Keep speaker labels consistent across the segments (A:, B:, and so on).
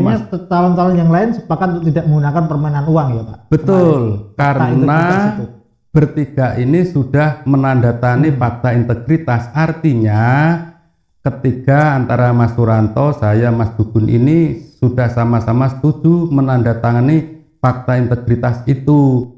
A: Artinya calon-calon yang lain sepakat untuk tidak menggunakan permainan uang ya Pak?
B: Betul, karena bertiga ini sudah menandatangani fakta integritas. Artinya ketiga antara Mas Suranto, saya, Mas Gugun ini sudah sama-sama setuju menandatangani fakta integritas itu.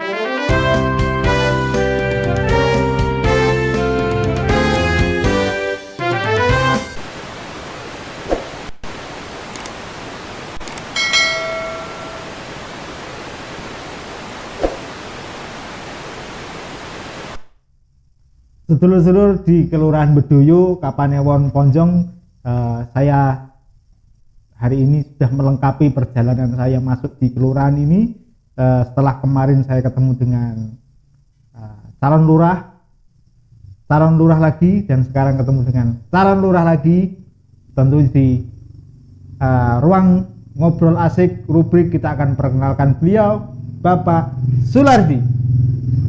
A: Sedulur-sedulur di Kelurahan Bedoyo, Kapanewon, Ponjong, saya hari ini sudah melengkapi perjalanan saya masuk di kelurahan ini. Setelah kemarin saya ketemu dengan calon lurah lagi, dan sekarang ketemu dengan calon lurah lagi. Tentu di ruang ngobrol asik rubrik kita akan perkenalkan beliau, Bapak Sulardi.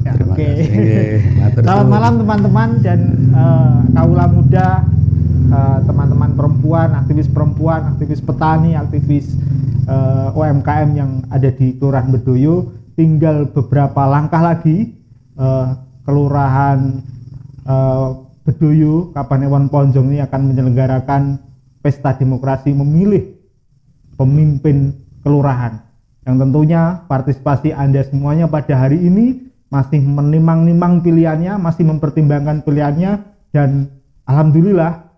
A: Oke. Selamat malam teman-teman dan kaula muda, teman-teman perempuan, aktivis petani, aktivis UMKM yang ada di Kelurahan Bedoyo. Tinggal beberapa langkah lagi Kelurahan Bedoyo, Kapanewon, Ponjong ini akan menyelenggarakan pesta demokrasi memilih pemimpin kelurahan, yang tentunya partisipasi Anda semuanya pada hari ini masih menimang-nimang pilihannya, masih mempertimbangkan pilihannya, dan alhamdulillah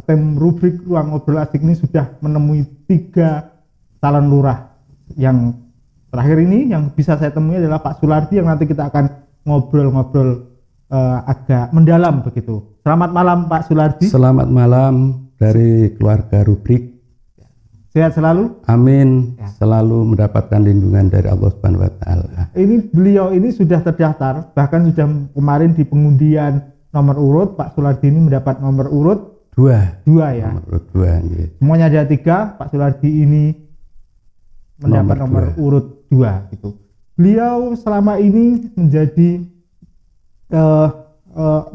A: tim rubrik ruang ngobrol asik ini sudah menemui 3 calon lurah. Yang terakhir ini yang bisa saya temui adalah Pak Sulardi, yang nanti kita akan ngobrol-ngobrol agak mendalam begitu. Selamat malam Pak Sulardi.
B: Selamat malam dari keluarga rubrik.
A: Sehat selalu.
B: Amin. Ya. Selalu mendapatkan lindungan dari Allah Subhanahu wa taala.
A: Ini beliau ini sudah terdaftar, bahkan sudah kemarin di pengundian nomor urut. Pak Sulardi ini mendapat nomor urut 2 ya. Nomor urut 2 ya. Semuanya ada 3, Pak Sulardi ini mendapat nomor urut 2 gitu. Beliau selama ini menjadi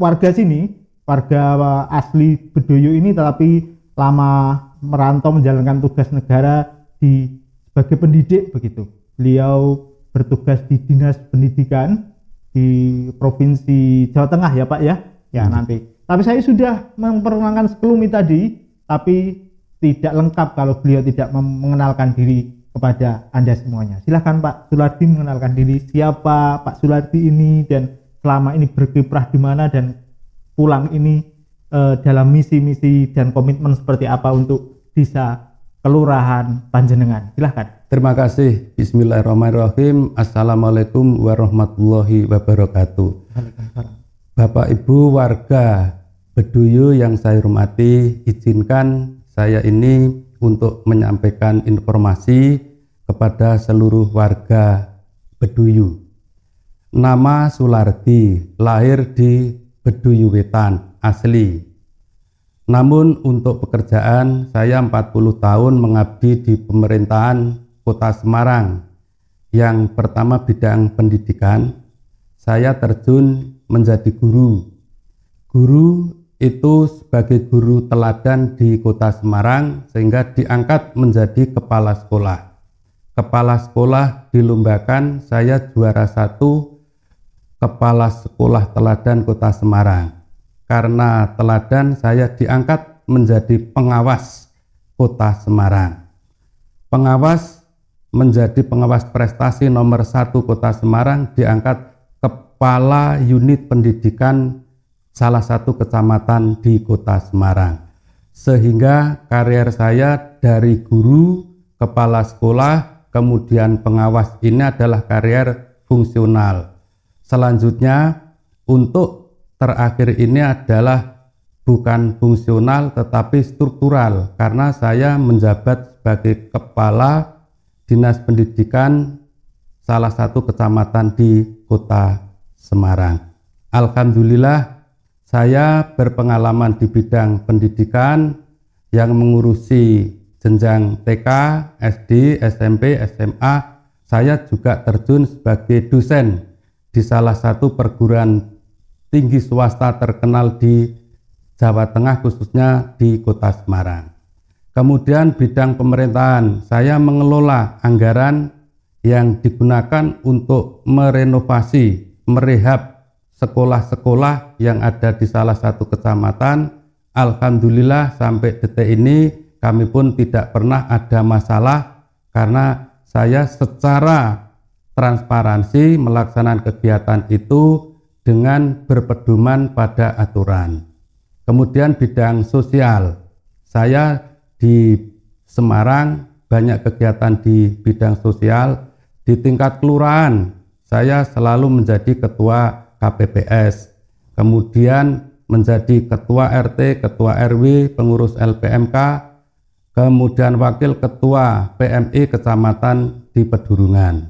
A: warga sini, warga asli Bedoyo ini, tetapi lama merantau menjalankan tugas negara sebagai pendidik begitu. Beliau bertugas di Dinas Pendidikan di Provinsi Jawa Tengah ya Pak ya. Ya nanti. Tapi saya sudah memperkenalkan sekelumit tadi, tapi tidak lengkap kalau beliau tidak mengenalkan diri kepada Anda semuanya. Silahkan Pak Sulardi mengenalkan diri, siapa Pak Sulardi ini, dan selama ini berkiprah di mana, dan pulang ini dalam misi-misi dan komitmen seperti apa untuk desa kelurahan panjenengan. Silahkan.
B: Terima kasih. Bismillahirrahmanirrahim. Assalamualaikum warahmatullahi wabarakatuh. Bapak Ibu warga Bedoyo yang saya hormati, izinkan saya ini untuk menyampaikan informasi kepada seluruh warga Bedoyo. Nama Sulardi, lahir di Bedoyo Wetan asli. Namun untuk pekerjaan saya 40 tahun mengabdi di pemerintahan Kota Semarang. Yang pertama bidang pendidikan, saya terjun menjadi guru. Guru itu sebagai guru teladan di Kota Semarang sehingga diangkat menjadi kepala sekolah. Kepala sekolah dilombakan, saya juara 1 kepala sekolah teladan Kota Semarang. Karena teladan saya diangkat menjadi pengawas Kota Semarang. Menjadi pengawas prestasi nomor 1 Kota Semarang, diangkat kepala unit pendidikan salah satu kecamatan di Kota Semarang. Sehingga karier saya dari guru, kepala sekolah, kemudian pengawas ini adalah karier fungsional. Selanjutnya untuk terakhir ini adalah bukan fungsional tetapi struktural, karena saya menjabat sebagai kepala dinas pendidikan salah satu kecamatan di Kota Semarang. Alhamdulillah saya berpengalaman di bidang pendidikan yang mengurusi jenjang TK, SD, SMP, SMA. Saya juga terjun sebagai dosen di salah satu perguruan tinggi swasta terkenal di Jawa Tengah, khususnya di Kota Semarang. Kemudian bidang pemerintahan, saya mengelola anggaran yang digunakan untuk merenovasi, merehab sekolah-sekolah yang ada di salah satu kecamatan. Alhamdulillah sampai detik ini kami pun tidak pernah ada masalah karena saya secara transparansi melaksanakan kegiatan itu dengan berpedoman pada aturan. Kemudian bidang sosial, saya di Semarang banyak kegiatan di bidang sosial. Di tingkat kelurahan saya selalu menjadi ketua KPPS, kemudian menjadi ketua RT, ketua RW, pengurus LPMK, kemudian wakil ketua PMI kecamatan di Pedurungan.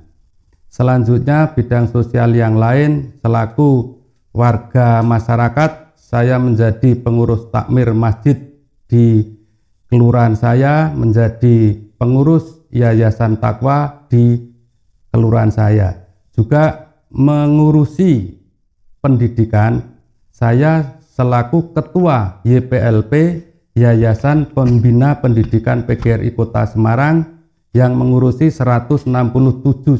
B: Selanjutnya bidang sosial yang lain, selaku warga masyarakat saya menjadi pengurus takmir masjid di kelurahan saya, menjadi pengurus yayasan takwa di kelurahan saya. Juga mengurusi pendidikan, saya selaku ketua YPLP, Yayasan Pembina Pendidikan PGRI Kota Semarang, yang mengurusi 167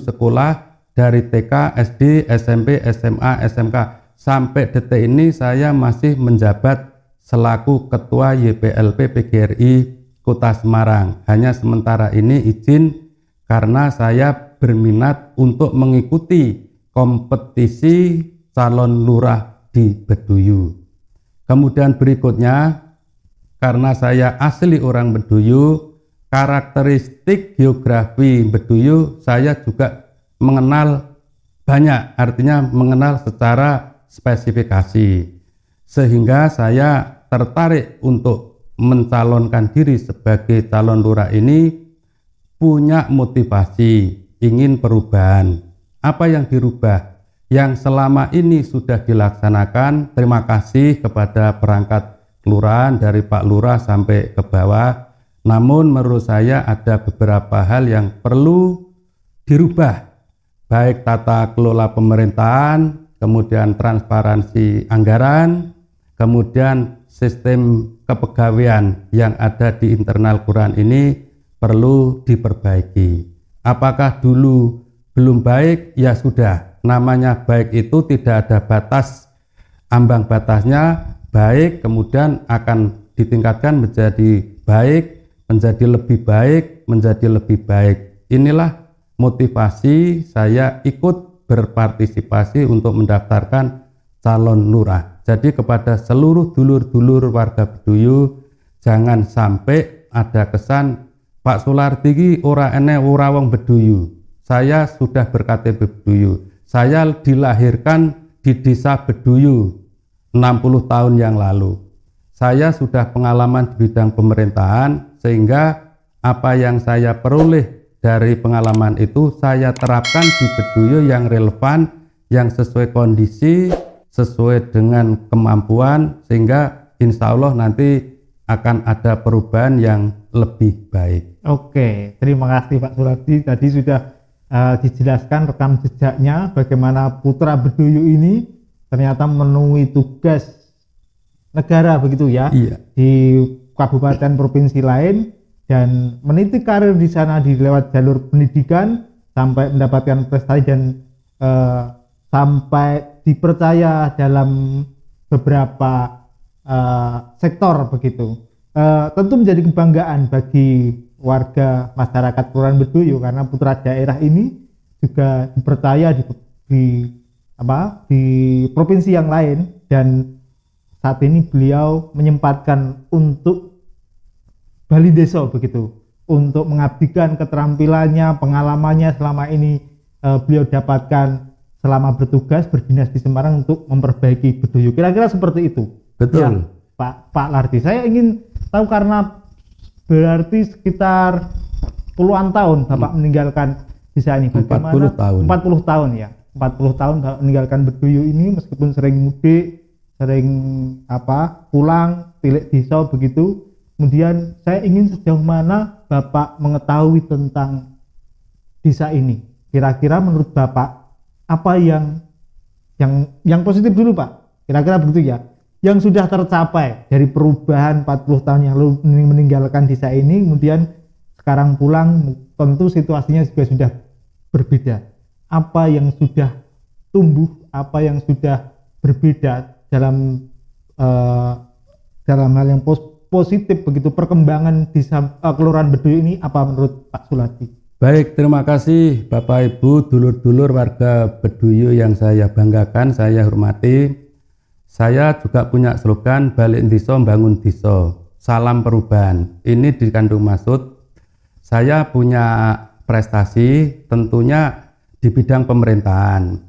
B: sekolah dari TK, SD, SMP, SMA, SMK. Sampai detik ini saya masih menjabat selaku ketua YPLP PGRI Kota Semarang. Hanya sementara ini izin karena saya berminat untuk mengikuti kompetisi calon lurah di Beduyu. Kemudian berikutnya, karena saya asli orang Beduyu, karakteristik geografi Beduyu saya juga mengenal banyak, artinya mengenal secara spesifikasi. Sehingga saya tertarik untuk mencalonkan diri sebagai calon lurah ini, punya motivasi, ingin perubahan. Apa yang dirubah? Yang selama ini sudah dilaksanakan, terima kasih kepada perangkat kelurahan dari Pak Lurah sampai ke bawah. Namun menurut saya ada beberapa hal yang perlu dirubah, baik tata kelola pemerintahan, kemudian transparansi anggaran, kemudian sistem kepegawaian yang ada di internal kelurahan ini perlu diperbaiki. Apakah dulu belum baik? Ya sudah, namanya baik itu tidak ada batas, ambang batasnya baik, kemudian akan ditingkatkan menjadi baik, menjadi lebih baik, menjadi lebih baik. Inilah motivasi saya ikut berpartisipasi untuk mendaftarkan calon lurah. Jadi kepada seluruh dulur-dulur warga Beduyu, jangan sampai ada kesan Pak Sulardi ki ora wong Beduyu. Saya sudah berKTP Beduyu. Saya dilahirkan di desa Beduyu 60 tahun yang lalu. Saya sudah pengalaman di bidang pemerintahan, sehingga apa yang saya peroleh dari pengalaman itu saya terapkan di Beduyu yang relevan, yang sesuai kondisi, sesuai dengan kemampuan, sehingga insya Allah nanti akan ada perubahan yang lebih baik.
A: Oke, terima kasih Pak Sulardi. Tadi sudah dijelaskan rekam jejaknya bagaimana putra Beduyu ini ternyata memenuhi tugas negara begitu ya,
B: iya,
A: di kabupaten provinsi lain dan meniti karir di sana di lewat jalur pendidikan sampai mendapatkan prestasi dan sampai dipercaya dalam beberapa sektor begitu. Tentu menjadi kebanggaan bagi warga masyarakat Kelurahan Beduyu karena putra daerah ini juga dipercaya di provinsi yang lain, dan saat ini beliau menyempatkan untuk Bali Desa begitu, untuk mengabdikan keterampilannya, pengalamannya selama ini beliau dapatkan selama bertugas berdinas di Semarang untuk memperbaiki Beduyu. Kira-kira seperti itu.
B: Betul.
A: Ya, Pak Lardi, saya ingin tahu karena berarti sekitar puluhan tahun Bapak meninggalkan desa ini. Bagaimana? 40 tahun ya. 40 tahun Bapak meninggalkan Beduyu ini, meskipun sering mudik, sering pulang, tilik desa begitu. Kemudian saya ingin sejauh mana Bapak mengetahui tentang desa ini. Kira-kira menurut Bapak apa yang positif dulu Pak? Kira-kira begitu ya. yang sudah tercapai dari perubahan 40 tahun yang lalu meninggalkan desa ini, kemudian sekarang pulang, tentu situasinya juga sudah berbeda. Apa yang sudah tumbuh, apa yang sudah berbeda dalam hal yang positif begitu perkembangan di Kelurahan Bedoyo ini, apa menurut Pak Suladi?
B: Baik, terima kasih Bapak Ibu, dulur-dulur warga Bedoyo yang saya banggakan, saya hormati. Saya juga punya slogan balik diso bangun diso, salam perubahan. Ini dikandung maksud saya punya prestasi tentunya di bidang pemerintahan.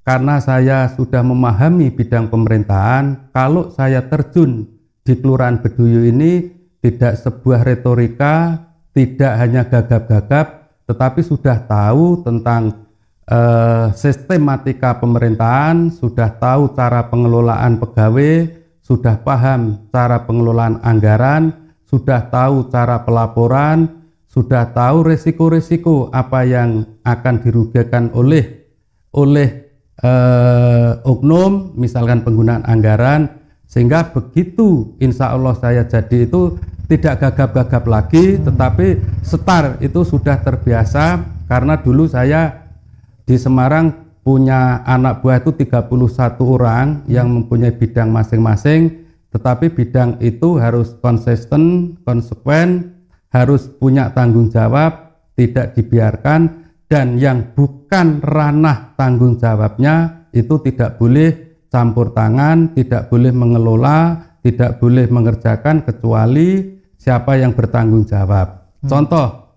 B: Karena saya sudah memahami bidang pemerintahan, kalau saya terjun di Kelurahan Bedoyo ini tidak sebuah retorika, tidak hanya gagap-gagap, tetapi sudah tahu tentang sistematika pemerintahan, sudah tahu cara pengelolaan pegawai, sudah paham cara pengelolaan anggaran, sudah tahu cara pelaporan, sudah tahu resiko-resiko apa yang akan dirugikan oleh oknum, misalkan penggunaan anggaran, sehingga begitu insya Allah saya jadi itu tidak gagap-gagap lagi, tetapi setar itu sudah terbiasa. Karena dulu saya di Semarang punya anak buah itu 31 orang yang mempunyai bidang masing-masing, tetapi bidang itu harus konsisten, konsekuen, harus punya tanggung jawab, tidak dibiarkan, dan yang bukan ranah tanggung jawabnya itu tidak boleh campur tangan, tidak boleh mengelola, tidak boleh mengerjakan kecuali siapa yang bertanggung jawab. Contoh,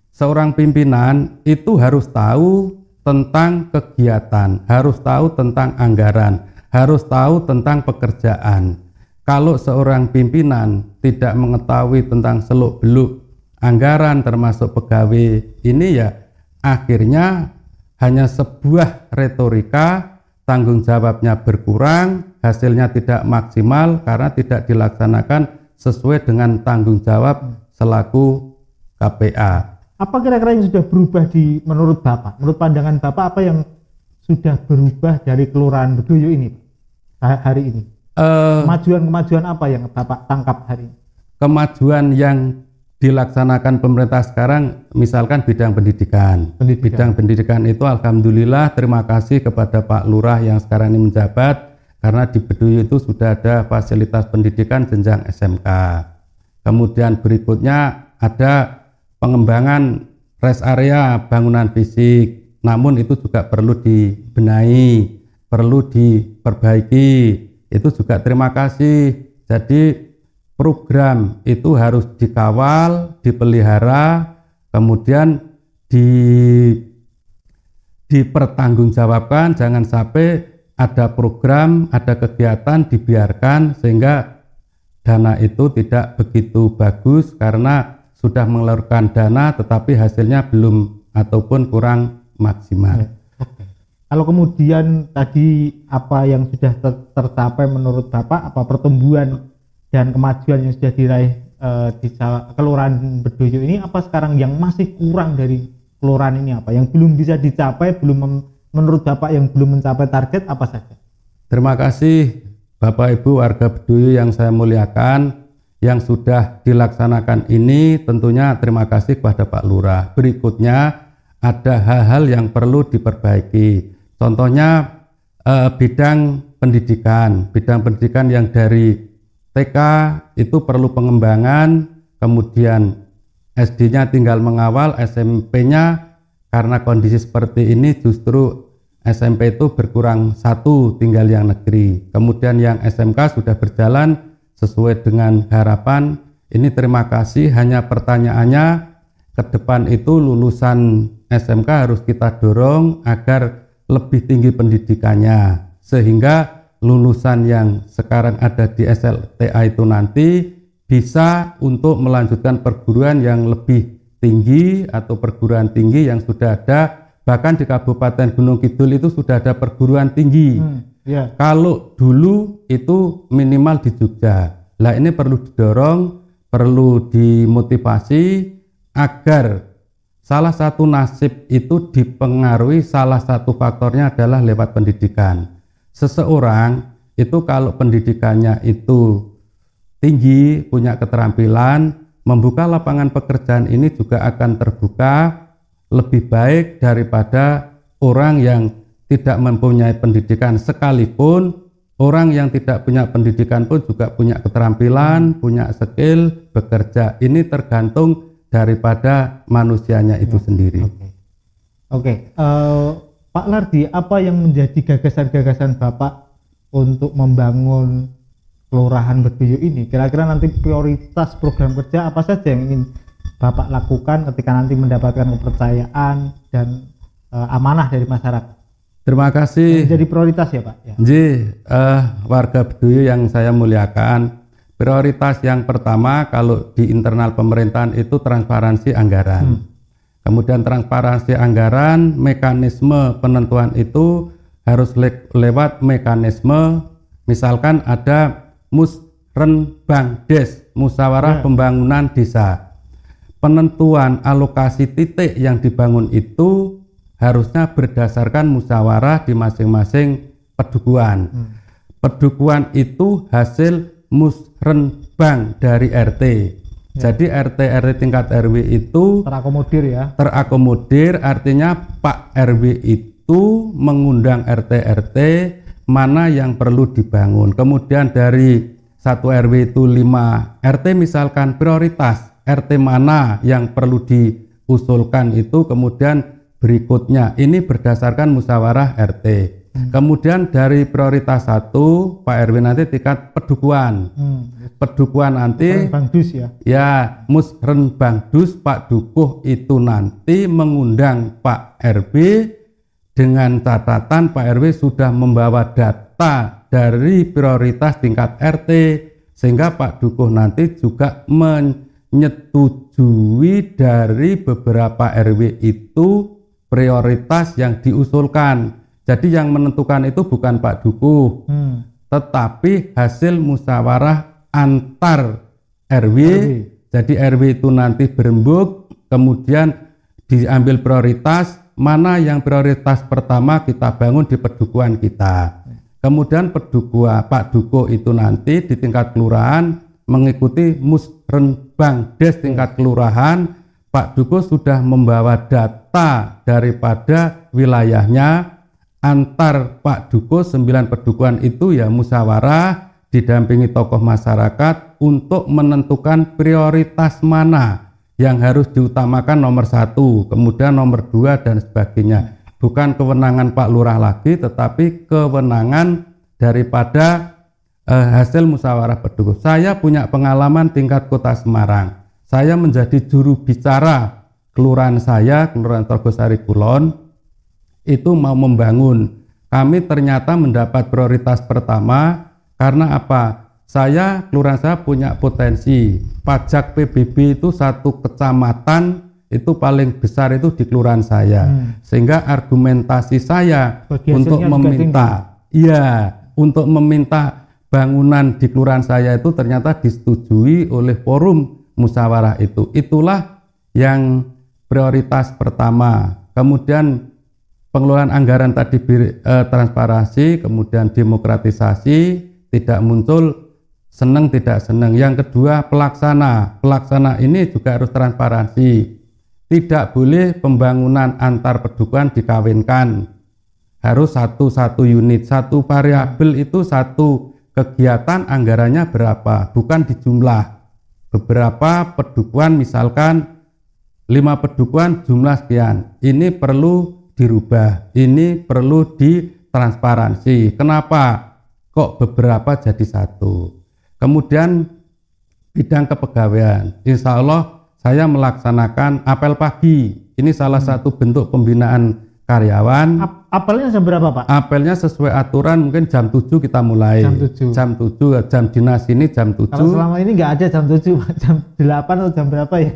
B: seorang pimpinan itu harus tahu tentang kegiatan, harus tahu tentang anggaran, harus tahu tentang pekerjaan. Kalau seorang pimpinan tidak mengetahui tentang seluk-beluk anggaran termasuk pegawai ini, ya akhirnya hanya sebuah retorika, tanggung jawabnya berkurang, hasilnya tidak maksimal karena tidak dilaksanakan sesuai dengan tanggung jawab selaku KPA.
A: Apa kira-kira yang sudah berubah menurut Bapak? Menurut pandangan Bapak, apa yang sudah berubah dari Kelurahan Bedoyo ini hari ini? Kemajuan apa yang Bapak tangkap hari ini?
B: Kemajuan yang dilaksanakan pemerintah sekarang, misalkan bidang pendidikan. Bidang pendidikan itu alhamdulillah, terima kasih kepada Pak Lurah yang sekarang ini menjabat, karena di Bedoyo itu sudah ada fasilitas pendidikan jenjang SMK. Kemudian berikutnya ada pengembangan rest area bangunan fisik, namun itu juga perlu dibenahi, perlu diperbaiki. Itu juga terima kasih. Jadi program itu harus dikawal, dipelihara, kemudian dipertanggungjawabkan. Jangan sampai ada program, ada kegiatan dibiarkan sehingga dana itu tidak begitu bagus karena sudah mengeluarkan dana tetapi hasilnya belum ataupun kurang maksimal.
A: Oke. Kalau kemudian tadi apa yang sudah tercapai menurut Bapak, apa pertumbuhan dan kemajuan yang sudah diraih di Kelurahan Bedoyo ini, apa sekarang yang masih kurang dari kelurahan ini, apa yang belum bisa dicapai, menurut Bapak yang belum mencapai target apa saja?
B: Terima kasih Bapak Ibu warga Bedoyo yang saya muliakan. Yang sudah dilaksanakan ini tentunya terima kasih kepada Pak Lurah. Berikutnya ada hal-hal yang perlu diperbaiki. Contohnya bidang pendidikan yang dari TK itu perlu pengembangan, kemudian SD-nya tinggal mengawal, SMP-nya karena kondisi seperti ini justru SMP itu berkurang satu, tinggal yang negeri. Kemudian yang SMK sudah berjalan sesuai dengan harapan. Ini terima kasih, hanya pertanyaannya ke depan itu lulusan SMK harus kita dorong agar lebih tinggi pendidikannya, sehingga lulusan yang sekarang ada di SLTA itu nanti bisa untuk melanjutkan perguruan yang lebih tinggi atau perguruan tinggi yang sudah ada. Bahkan di Kabupaten Gunung Kidul itu sudah ada perguruan tinggi. Kalau dulu itu minimal di Jogja. Nah ini perlu didorong, perlu dimotivasi agar salah satu nasib itu dipengaruhi, salah satu faktornya adalah lewat pendidikan. Seseorang itu kalau pendidikannya itu tinggi, punya keterampilan, membuka lapangan pekerjaan ini juga akan terbuka lebih baik daripada orang yang tidak mempunyai pendidikan, sekalipun orang yang tidak punya pendidikan pun juga punya keterampilan, punya skill, bekerja. Ini tergantung daripada manusianya itu sendiri.
A: Oke. Pak Lardi, apa yang menjadi gagasan-gagasan Bapak untuk membangun Kelurahan Bedoyo ini? Kira-kira nanti prioritas program kerja apa saja yang ingin Bapak lakukan ketika nanti mendapatkan kepercayaan dan amanah dari masyarakat?
B: Terima kasih.
A: Jadi prioritas ya Pak? Ya.
B: Warga Bedoyo yang saya muliakan, prioritas yang pertama kalau di internal pemerintahan itu transparansi anggaran. Kemudian transparansi anggaran, mekanisme penentuan itu harus lewat mekanisme, misalkan ada Musrenbangdes, Musyawarah Pembangunan Desa. Penentuan alokasi titik yang dibangun itu harusnya berdasarkan musyawarah di masing-masing pedukuhan. Pedukuhan itu hasil musrenbang dari RT. Jadi RT tingkat RW itu
A: terakomodir ya.
B: Terakomodir artinya Pak RW itu mengundang RT mana yang perlu dibangun. Kemudian dari satu RW itu 5 RT misalkan, prioritas RT mana yang perlu diusulkan itu kemudian berikutnya. Ini berdasarkan musyawarah RT. Kemudian dari prioritas 1 Pak RW nanti tingkat pedukuhan. Pedukuhan nanti
A: Bangdus
B: ya Musrenbangdus Pak Dukuh itu nanti mengundang Pak RW dengan catatan Pak RW sudah membawa data dari prioritas tingkat RT, sehingga Pak Dukuh nanti juga menyetujui dari beberapa RW itu prioritas yang diusulkan. Jadi yang menentukan itu bukan Pak Dukuh, tetapi hasil musyawarah antar RW. Jadi RW itu nanti berembuk, kemudian diambil prioritas, mana yang prioritas pertama kita bangun di pedukuhan kita. Kemudian Pak Dukuh itu nanti di tingkat kelurahan mengikuti Musrenbangdes tingkat kelurahan. Pak Dukuh sudah membawa data daripada wilayahnya, antar Pak Dukuh 9 pedukuhan itu ya musyawarah didampingi tokoh masyarakat untuk menentukan prioritas mana yang harus diutamakan nomor 1, kemudian nomor 2 dan sebagainya. Bukan kewenangan Pak Lurah lagi, tetapi kewenangan daripada hasil musyawarah pedukuh. Saya punya pengalaman tingkat Kota Semarang. Saya menjadi juru bicara kelurahan saya, Kelurahan Togosari Kulon, itu mau membangun. Kami ternyata mendapat prioritas pertama. Karena apa? Kelurahan saya punya potensi. Pajak PBB itu satu kecamatan itu paling besar itu di kelurahan saya. Sehingga argumentasi saya untuk meminta, untuk meminta bangunan di kelurahan saya itu ternyata disetujui oleh forum musyawarah itu. Itulah yang prioritas pertama. Kemudian pengelolaan anggaran tadi transparansi, kemudian demokratisasi. Tidak muncul senang tidak senang. Yang kedua pelaksana ini juga harus transparansi. Tidak boleh pembangunan antar pedukuhan dikawinkan. Harus satu unit, satu variabel itu satu kegiatan anggarannya berapa, bukan di jumlah. Beberapa pedukuhan misalkan 5 pedukuhan jumlah sekian. Ini perlu dirubah, ini perlu ditransparansi. Kenapa? Kok beberapa jadi satu. Kemudian bidang kepegawaian, insya Allah saya melaksanakan apel pagi. Ini salah satu bentuk pembinaan karyawan.
A: Apelnya jam berapa Pak?
B: Apelnya sesuai aturan, mungkin jam 7 kita mulai. Jam 7, jam dinas ini jam 7.
A: Kalau selama ini nggak ada jam 7, jam 8 atau jam berapa ya?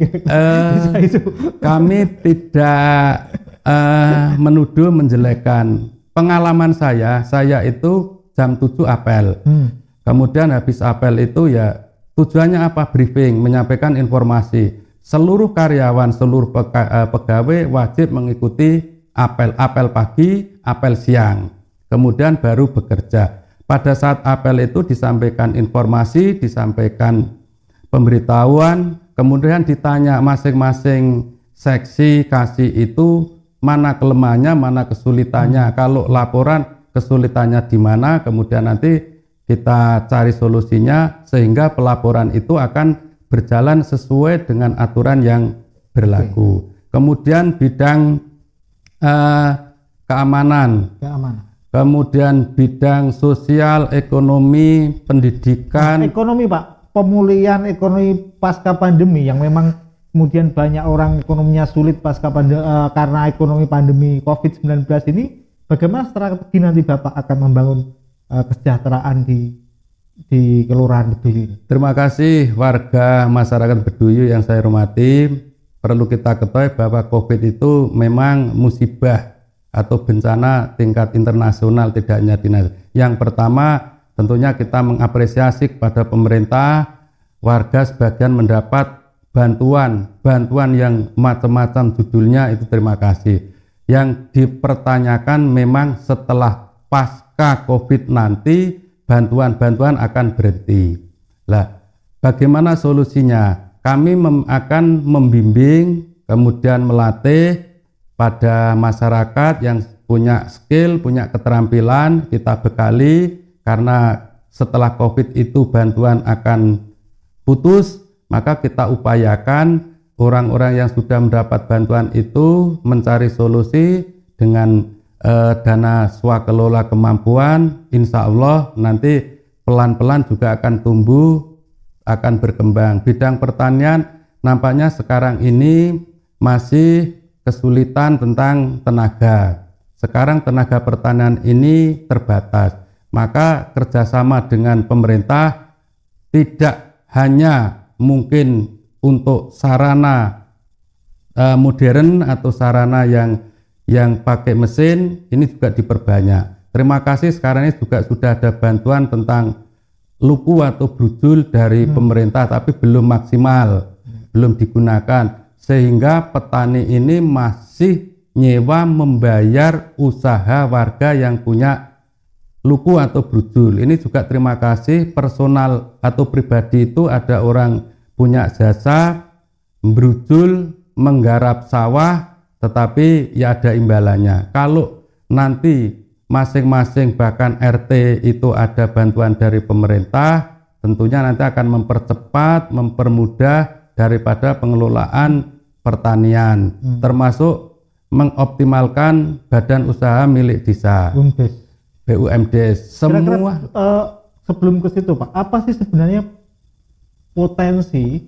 B: Kami tidak menuduh menjelekkan. Pengalaman saya itu jam 7 apel. Kemudian habis apel itu ya tujuannya apa? Briefing, menyampaikan informasi. Seluruh karyawan, seluruh pegawai wajib mengikuti apel pagi, apel siang. Kemudian baru bekerja. pada saat apel itu disampaikan informasi, disampaikan pemberitahuan, kemudian ditanya masing-masing seksi kasih itu mana kelemahannya, mana kesulitannya. Kalau laporan kesulitannya di mana, kemudian nanti kita cari solusinya sehingga pelaporan itu akan berjalan sesuai dengan aturan yang berlaku. Kemudian bidang keamanan. Kemudian bidang sosial, ekonomi, pendidikan.
A: Ekonomi Pak, pemulihan ekonomi pasca pandemi yang memang kemudian banyak orang ekonominya sulit pasca pandemi karena ekonomi pandemi COVID-19 ini. Bagaimana strategi nanti Bapak akan membangun kesejahteraan di Kelurahan Bedoyo ini?
B: Terima kasih warga masyarakat Bedoyo yang saya hormati. Perlu kita ketahui bahwa COVID itu memang musibah atau bencana tingkat internasional, tidak hanya di Indonesia. Yang pertama tentunya kita mengapresiasi kepada pemerintah, warga sebagian mendapat bantuan yang macam-macam judulnya itu terima kasih. Yang dipertanyakan memang setelah pasca COVID nanti bantuan-bantuan akan berhenti. Lah, bagaimana solusinya? Kami akan membimbing, kemudian melatih pada masyarakat yang punya skill, punya keterampilan, kita bekali karena setelah COVID itu bantuan akan putus, maka kita upayakan orang-orang yang sudah mendapat bantuan itu mencari solusi dengan dana swakelola kemampuan. Insya Allah nanti pelan-pelan juga akan tumbuh, akan berkembang. Bidang pertanian nampaknya sekarang ini masih kesulitan tentang tenaga. Sekarang tenaga pertanian ini terbatas, maka kerjasama dengan pemerintah tidak hanya mungkin untuk sarana modern atau sarana yang pakai mesin, ini juga diperbanyak. Terima kasih sekarang ini juga sudah ada bantuan tentang luku atau brujul dari pemerintah, tapi belum maksimal, belum digunakan. Sehingga petani ini masih nyewa membayar usaha warga yang punya luku atau brujul. Ini juga terima kasih personal atau pribadi itu ada orang punya jasa brujul menggarap sawah, tetapi ya ada imbalannya. Kalau nanti masing-masing bahkan RT itu ada bantuan dari pemerintah, tentunya nanti akan mempercepat, mempermudah daripada pengelolaan pertanian, termasuk mengoptimalkan badan usaha milik desa, BUMDes, semua.
A: Sebelum ke situ Pak, apa sih sebenarnya potensi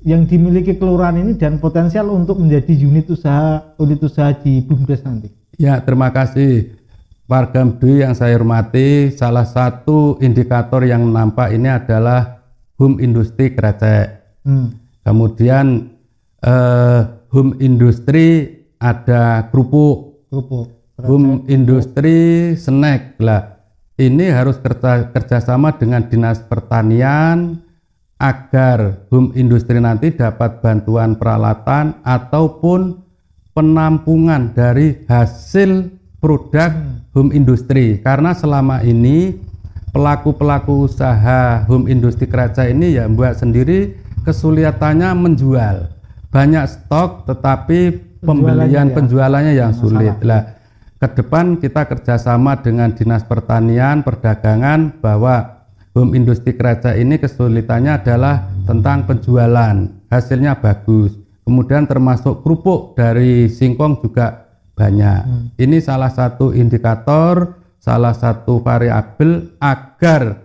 A: yang dimiliki kelurahan ini dan potensial untuk menjadi unit usaha di BUMDes nanti?
B: Ya, terima kasih warga Bedoyo yang saya hormati. Salah satu indikator yang nampak ini adalah home industri krecek. Kemudian home industri ada kerupuk. Home industri snack lah. Ini harus kerjasama dengan dinas pertanian agar home industri nanti dapat bantuan peralatan ataupun penampungan dari hasil produk home industri. Karena selama ini pelaku-pelaku usaha home industri krecek ini ya buat sendiri kesulitannya menjual. Banyak stok tetapi penjualannya yang sulit. Lah, ke depan kita kerjasama dengan Dinas Pertanian, Perdagangan bahwa home industri krecek ini kesulitannya adalah tentang penjualan. Hasilnya bagus. Kemudian termasuk kerupuk dari singkong juga banyak. Ini salah satu indikator, salah satu variabel agar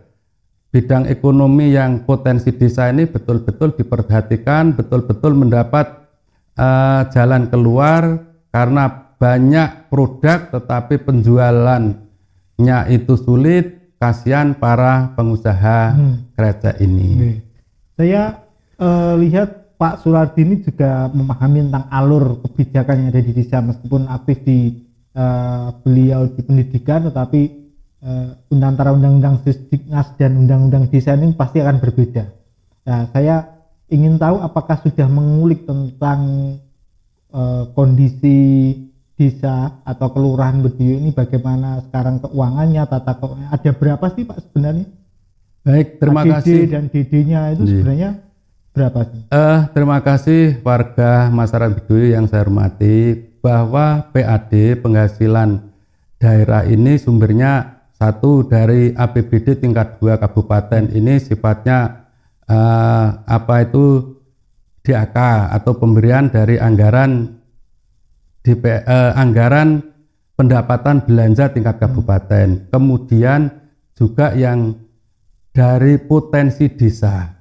B: bidang ekonomi yang potensi desa ini betul-betul diperhatikan, betul-betul mendapat jalan keluar, karena banyak produk tetapi penjualannya itu sulit, kasihan para pengusaha krecek ini.
A: Saya lihat Pak Surardi ini juga memahami tentang alur kebijakan yang ada di desa, meskipun aktif di beliau di pendidikan, tetapi antara undang-undang Sisdiknas dan undang-undang desa ini pasti akan berbeda. Nah, saya ingin tahu apakah sudah mengulik tentang kondisi desa atau kelurahan Bedoyo ini bagaimana sekarang keuangannya, tata keuangannya, ada berapa sih Pak sebenarnya?
B: Baik, terima
A: ADD
B: kasih.
A: Dan DD-nya itu sebenarnya berapa sih?
B: Terima kasih warga masyarakat Bedoyo yang saya hormati, bahwa PAD penghasilan daerah ini sumbernya satu dari APBD tingkat 2 kabupaten. Ini sifatnya DAK atau pemberian dari anggaran anggaran pendapatan belanja tingkat kabupaten. Kemudian juga yang dari potensi desa.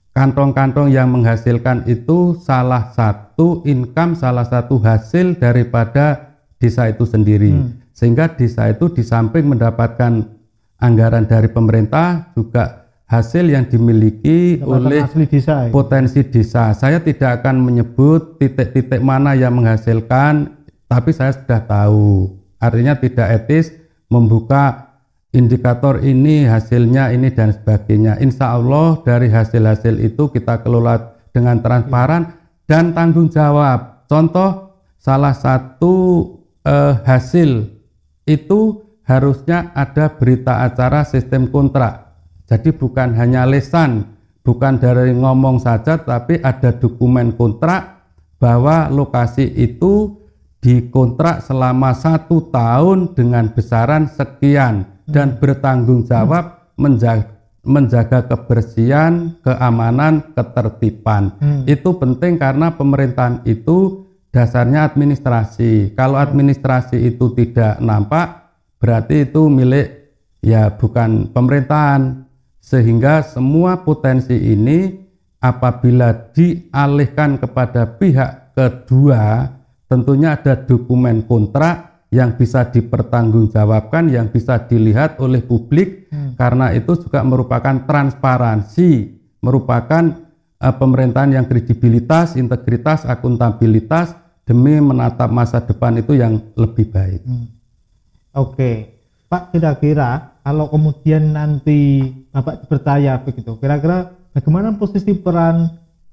B: Kantong-kantong yang menghasilkan itu salah satu income, salah satu hasil daripada desa itu sendiri. Sehingga desa itu di samping mendapatkan anggaran dari pemerintah, juga hasil yang dimiliki oleh
A: desa, ya?
B: Potensi desa. Saya tidak akan menyebut titik-titik mana yang menghasilkan, tapi saya sudah tahu. Artinya tidak etis membuka indikator ini, hasilnya ini dan sebagainya. Insya Allah dari hasil-hasil itu kita kelola dengan transparan dan tanggung jawab. Contoh, salah satu hasil itu harusnya ada berita acara sistem kontrak. Jadi bukan hanya lesan, bukan dari ngomong saja, tapi ada dokumen kontrak bahwa lokasi itu dikontrak selama 1 tahun dengan besaran sekian dan bertanggung jawab menjaga kebersihan, keamanan, ketertiban. Itu penting karena pemerintahan itu dasarnya administrasi. Kalau administrasi itu tidak nampak, berarti itu milik ya bukan pemerintahan. Sehingga semua potensi ini apabila dialihkan kepada pihak kedua, tentunya ada dokumen kontrak yang bisa dipertanggungjawabkan, yang bisa dilihat oleh publik, karena itu juga merupakan transparansi, merupakan pemerintahan yang kredibilitas, integritas, akuntabilitas demi menatap masa depan itu yang lebih baik.
A: Oke, Pak, kira-kira kalau kemudian nanti Bapak dipercaya begitu, kira-kira bagaimana posisi peran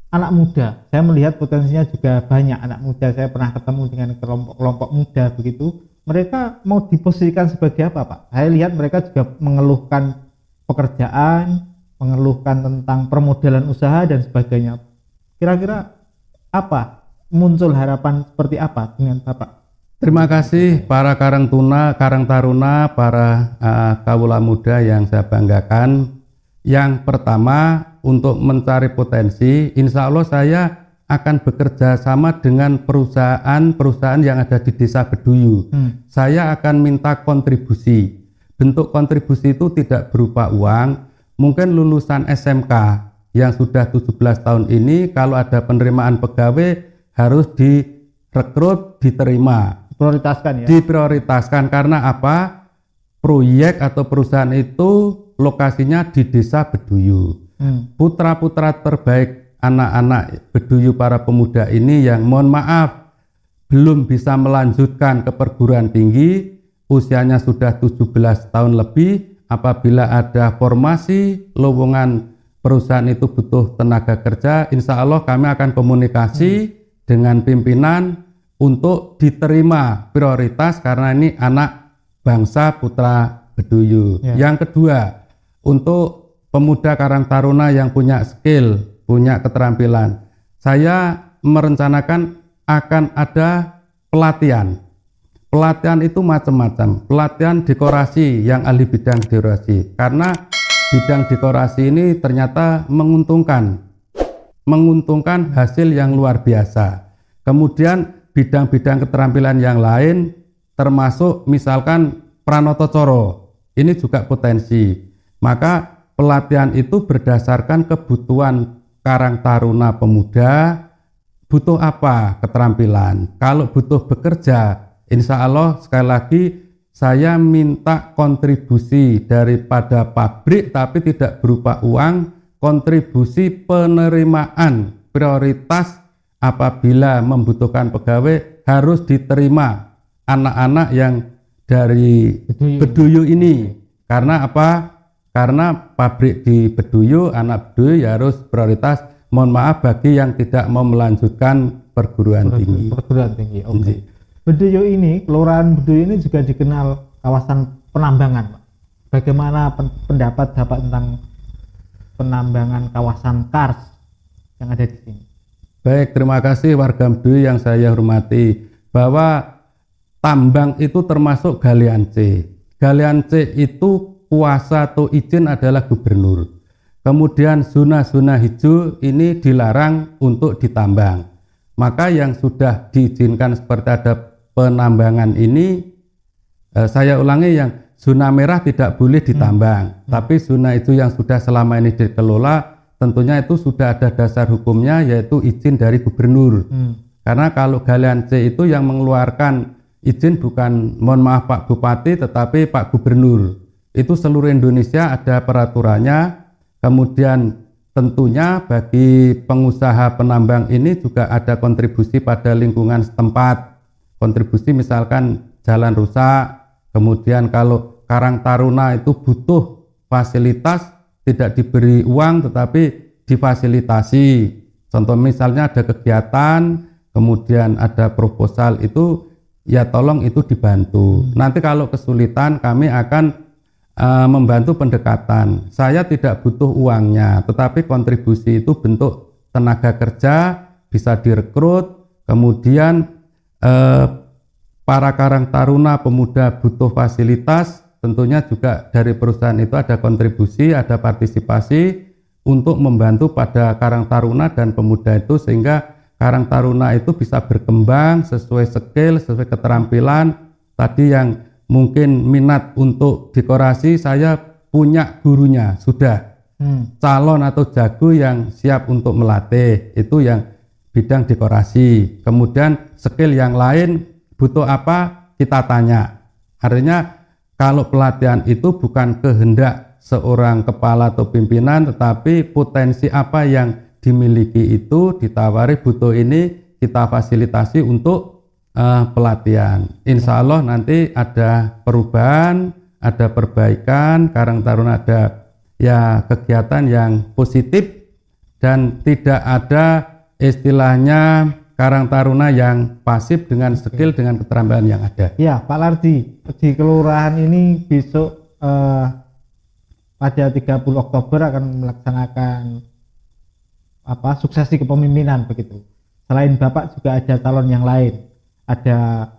A: anak muda? Saya melihat potensinya juga banyak anak muda. Saya pernah ketemu dengan kelompok-kelompok muda begitu. Mereka mau diposisikan sebagai apa, Pak? Saya lihat mereka juga mengeluhkan pekerjaan, mengeluhkan tentang permodalan usaha dan sebagainya. Kira-kira apa? Muncul harapan seperti apa dengan Bapak?
B: Terima kasih para Karang Taruna, para kawula muda yang saya banggakan. Yang pertama, untuk mencari potensi, insya Allah saya akan bekerja sama dengan perusahaan-perusahaan yang ada di desa Bedoyo. Saya akan minta kontribusi. Bentuk kontribusi itu tidak berupa uang, mungkin lulusan SMK yang sudah 17 tahun ini, kalau ada penerimaan pegawai harus direkrut, diterima.
A: Prioritaskan ya? Diprioritaskan
B: karena apa? Proyek atau perusahaan itu lokasinya di desa Bedoyo. Putra-putra terbaik anak-anak Bedoyo, para pemuda ini yang mohon maaf belum bisa melanjutkan ke perguruan tinggi, usianya sudah 17 tahun lebih, apabila ada formasi lowongan perusahaan itu butuh tenaga kerja, insya Allah kami akan komunikasi dengan pimpinan untuk diterima prioritas karena ini anak bangsa putra Bedoyo. Yang kedua, untuk pemuda Karang Taruna yang punya skill, punya keterampilan, saya merencanakan akan ada pelatihan. Pelatihan itu macam-macam. Pelatihan dekorasi yang ahli bidang dekorasi, karena bidang dekorasi ini ternyata menguntungkan hasil yang luar biasa. Kemudian bidang-bidang keterampilan yang lain termasuk misalkan pranoto coro, ini juga potensi. Maka pelatihan itu berdasarkan kebutuhan Karang Taruna pemuda, butuh apa keterampilan. Kalau butuh bekerja, insya Allah sekali lagi saya minta kontribusi daripada pabrik, tapi tidak berupa uang, kontribusi penerimaan prioritas. Apabila membutuhkan pegawai harus diterima anak-anak yang dari Bedoyo ini. Karena apa? Karena pabrik di Bedoyo, anak Bedoyo ya harus prioritas. Mohon maaf bagi yang tidak mau melanjutkan perguruan tinggi.
A: Perguruan tinggi, oke. Bedoyo ini, Kelurahan Bedoyo ini juga dikenal kawasan penambangan, Pak. Bagaimana pendapat Bapak tentang penambangan kawasan kars yang ada di sini?
B: Baik, terima kasih warga Bedoyo yang saya hormati, bahwa tambang itu termasuk galian C. Galian C itu kuasa atau izin adalah gubernur. Kemudian zona-zona hijau ini dilarang untuk ditambang. Maka yang sudah diizinkan seperti ada penambangan ini, saya ulangi, yang zona merah tidak boleh ditambang. Tapi zona itu yang sudah selama ini dikelola, tentunya itu sudah ada dasar hukumnya, yaitu izin dari gubernur. Karena kalau galian C itu yang mengeluarkan izin bukan, mohon maaf Pak Bupati, tetapi Pak Gubernur. Itu seluruh Indonesia ada peraturannya. Kemudian tentunya bagi pengusaha penambang ini juga ada kontribusi pada lingkungan setempat. Kontribusi misalkan jalan rusak, kemudian kalau Karang Taruna itu butuh fasilitas, tidak diberi uang tetapi difasilitasi. Contoh misalnya ada kegiatan, kemudian ada proposal, itu ya tolong itu dibantu. Nanti kalau kesulitan kami akan membantu pendekatan. Saya tidak butuh uangnya, tetapi kontribusi itu bentuk tenaga kerja, bisa direkrut. Kemudian para Karang Taruna pemuda butuh fasilitas, tentunya juga dari perusahaan itu ada kontribusi, ada partisipasi untuk membantu pada Karang Taruna dan pemuda itu, sehingga Karang Taruna itu bisa berkembang sesuai skill, sesuai keterampilan. Tadi yang mungkin minat untuk dekorasi, saya punya gurunya, sudah calon atau jago yang siap untuk melatih, itu yang bidang dekorasi. Kemudian skill yang lain butuh apa, kita tanya. Artinya kalau pelatihan itu bukan kehendak seorang kepala atau pimpinan, tetapi potensi apa yang dimiliki itu ditawari, butuh ini, kita fasilitasi untuk pelatihan. Insya Allah nanti ada perubahan, ada perbaikan, Karang Taruna ada ya kegiatan yang positif, dan tidak ada istilahnya Karang Taruna yang pasif dengan skill, dengan keterampilan yang ada.
A: Ya Pak Lardi, di kelurahan ini besok pada 30 Oktober akan melaksanakan suksesi kepemimpinan begitu. Selain Bapak juga ada calon yang lain. Ada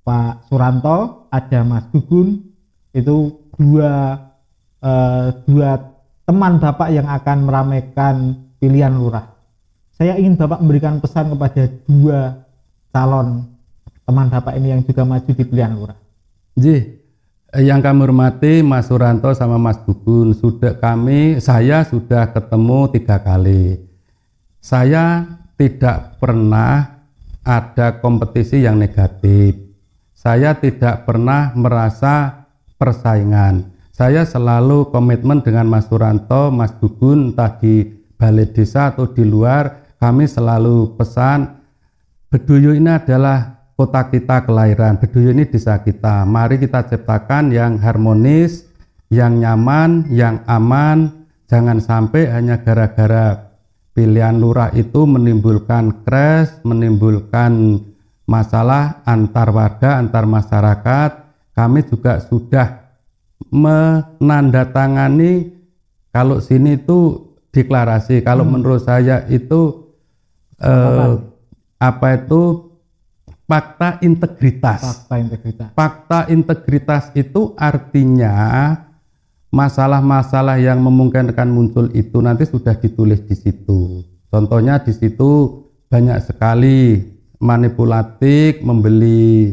A: Pak Suranto, ada Mas Gugun, itu dua teman Bapak yang akan meramaikan pilihan lurah. Saya ingin Bapak memberikan pesan kepada dua calon teman Bapak ini yang juga maju di pilihan lurah.
B: Yang kami hormati Mas Suranto sama Mas Gugun, saya sudah ketemu 3 kali. Saya tidak pernah ada kompetisi yang negatif. Saya tidak pernah merasa persaingan. Saya selalu komitmen dengan Mas Suranto, Mas Gugun, entah di balai desa atau di luar. Kami selalu pesan, Bedoyo ini adalah kota kita kelahiran, Bedoyo ini desa kita. Mari kita ciptakan yang harmonis, yang nyaman, yang aman. Jangan sampai hanya gara-gara pilihan lurah itu menimbulkan crash, menimbulkan masalah antar warga, antar masyarakat. Kami juga sudah menandatangani, kalau sini itu deklarasi, kalau menurut saya itu fakta integritas. Fakta integritas itu artinya masalah-masalah yang memungkinkan muncul itu nanti sudah ditulis di situ. Contohnya di situ banyak sekali manipulatif, membeli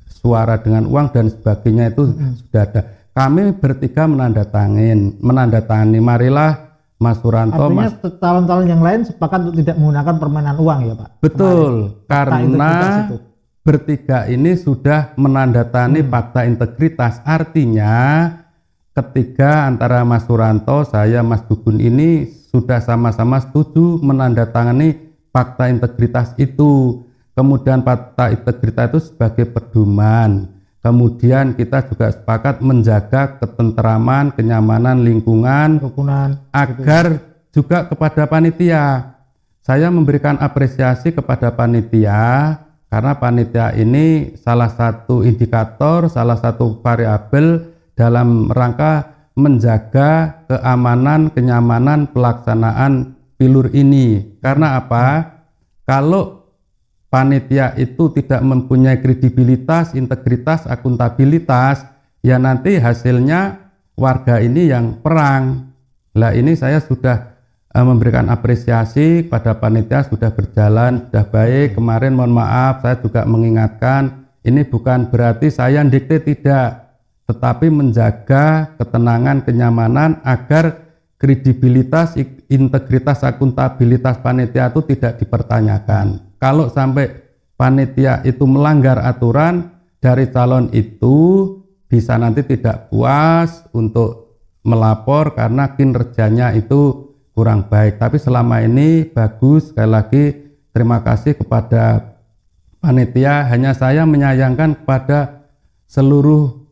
B: suara dengan uang dan sebagainya, itu sudah ada. Kami bertiga menandatangani. Marilah Mas Suranto.
A: Artinya calon-calon yang lain sepakat untuk tidak menggunakan permainan uang ya Pak?
B: Betul, karena bertiga ini sudah menandatangani fakta integritas. Artinya ketiga antara Mas Suranto, saya, Mas Gugun ini sudah sama-sama setuju menandatangani fakta integritas itu. Kemudian fakta integritas itu sebagai pedoman. Kemudian kita juga sepakat menjaga ketentraman, kenyamanan lingkungan, agar juga kepada panitia. Saya memberikan apresiasi kepada panitia karena panitia ini salah satu indikator, salah satu variabel dalam rangka menjaga keamanan, kenyamanan pelaksanaan pilur ini. Karena apa? Kalau panitia itu tidak mempunyai kredibilitas, integritas, akuntabilitas, ya nanti hasilnya warga ini yang perang. Lah ini saya sudah memberikan apresiasi pada panitia, sudah berjalan, sudah baik. Kemarin mohon maaf, saya juga mengingatkan, ini bukan berarti saya dikte, tidak, tetapi menjaga ketenangan, kenyamanan agar kredibilitas, integritas, akuntabilitas panitia itu tidak dipertanyakan. Kalau sampai panitia itu melanggar aturan, dari calon itu bisa nanti tidak puas untuk melapor karena kinerjanya itu kurang baik. Tapi selama ini bagus. Sekali lagi terima kasih kepada panitia. Hanya saya menyayangkan kepada seluruh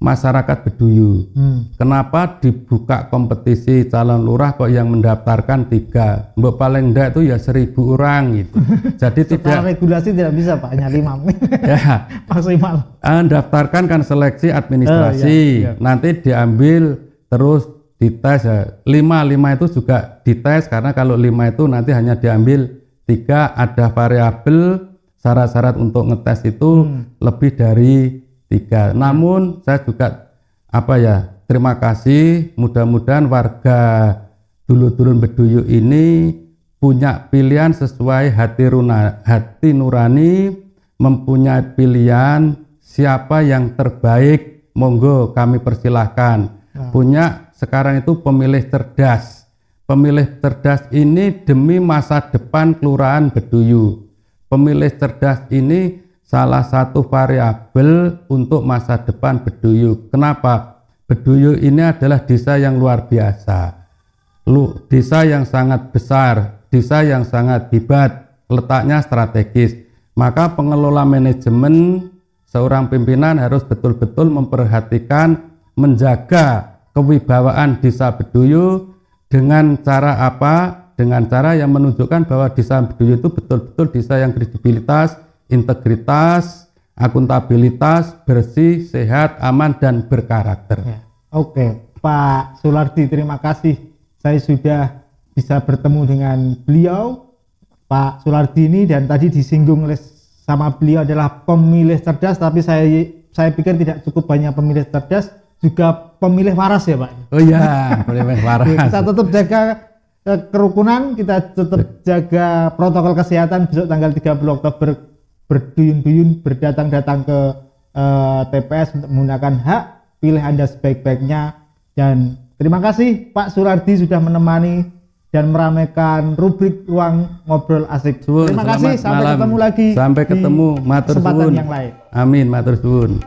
B: masyarakat Beduyu. Kenapa dibuka kompetisi calon lurah kok yang mendaftarkan 3? Mbak paling enggak itu ya 1.000 orang gitu. Jadi
A: secara regulasi tidak bisa Pak, hanya 5
B: ya,
A: maksimal.
B: Daftarkan kan seleksi administrasi, nanti diambil terus dites ya. 5 itu juga dites, karena kalau 5 itu nanti hanya diambil 3, ada variabel syarat-syarat untuk ngetes itu lebih dari 3. Namun saya juga terima kasih, mudah-mudahan warga Dulur-Dulur Beduyu ini punya pilihan sesuai hati nurani, mempunyai pilihan siapa yang terbaik, monggo kami persilahkan. Punya sekarang itu pemilih cerdas. Pemilih cerdas ini demi masa depan Kelurahan Beduyu. Pemilih cerdas ini salah satu variabel untuk masa depan Beduyu. Kenapa? Beduyu ini adalah desa yang luar biasa. Desa yang sangat besar, desa yang sangat hebat, letaknya strategis. Maka pengelola manajemen, seorang pimpinan harus betul-betul memperhatikan, menjaga kewibawaan desa Beduyu dengan cara apa? Dengan cara yang menunjukkan bahwa desa Beduyu itu betul-betul desa yang kredibilitas, integritas, akuntabilitas, bersih, sehat, aman, dan berkarakter.
A: Oke, Pak Sulardi, terima kasih. Saya sudah bisa bertemu dengan beliau, Pak Sulardi ini, dan tadi disinggung oleh sama beliau adalah pemilih cerdas, tapi saya pikir tidak cukup banyak pemilih cerdas, juga pemilih waras ya Pak.
B: Oh iya, pemilih waras.
A: Kita tetap jaga kerukunan, kita tetap jaga protokol kesehatan. Besok tanggal 30 Oktober berduyun-duyun berdatang-datang ke TPS untuk menggunakan hak pilih Anda sebaik-baiknya. Dan terima kasih Pak Sulardi sudah menemani dan meramaikan rubrik Ruang Ngobrol Asik. Terima kasih, sampai ketemu lagi.
B: Sampai ketemu, matur
A: kesempatan
B: suwun.
A: yang lain.
B: Amin, matur suwun.